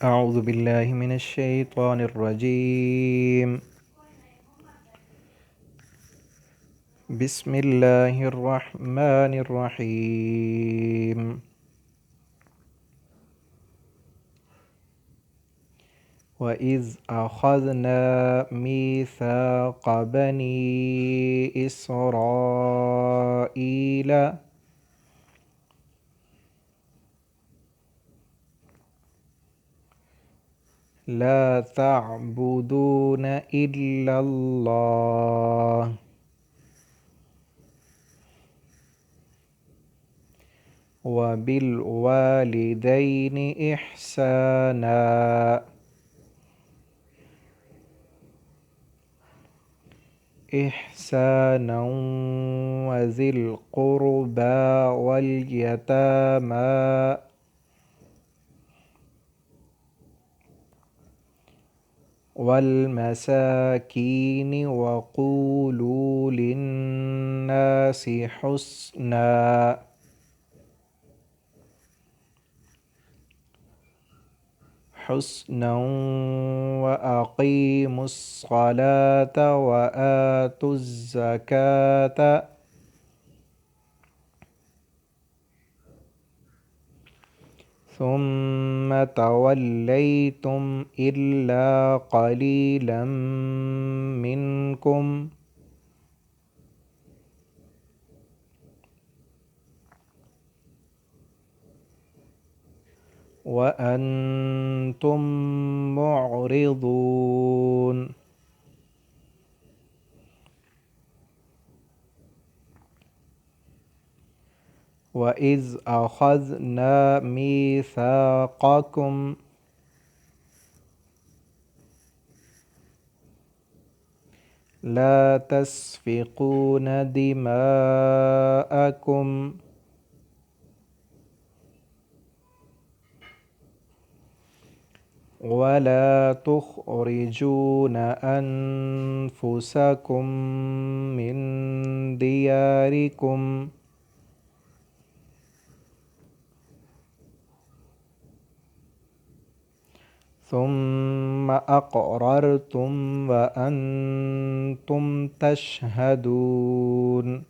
أعوذ بالله من الشيطان الرجيم. بسم الله الرحمن الرحيم. وإذ أخذنا ميثاق بني إسرائيل لا تعبدون إلا الله وبالوالدين إحسانا وذي القربى واليتامى والمساكين وقولوا للناس حسنا وأقيموا الصلاة وآتوا الزكاة ثم توليتم إلا قليلا منكم وأنتم معرضون. وإذ أخذنا ميثاقكم لا تسفكون دماءكم ولا تخرجون أنفسكم من دياركم ثم أقررتم وأنتم تشهدون.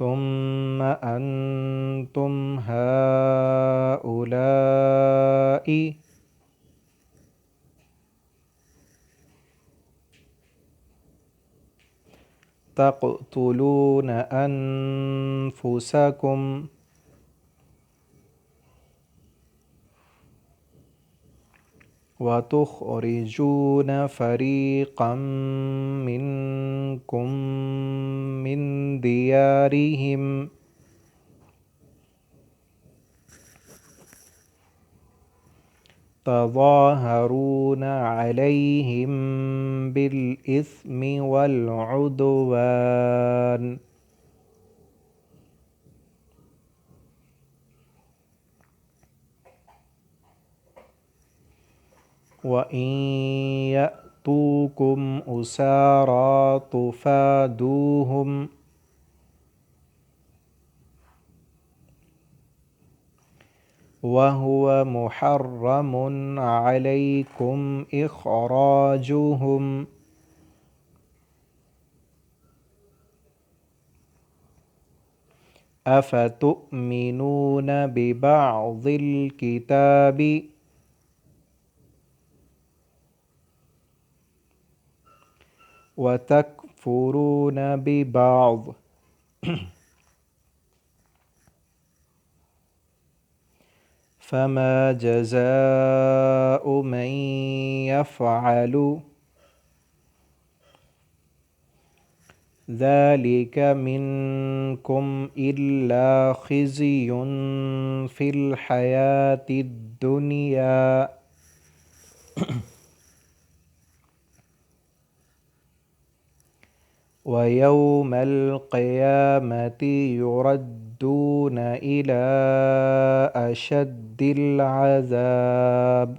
ثم أنتم هؤلاء تقتلون أنفسكم وتخرجون فريقا منكم من ديارهم تظاهرون عليهم بالإثم والعدوان وإن يأتوكم أسارى تفادوهم وهو محرم عليكم إخراجهم أفتؤمنون ببعض الكتاب وتكفرون ببعض فما جزاء من يفعل ذلك منكم إلا خزي في الحياة الدنيا ويوم القيامة يردون إلى أشد العذاب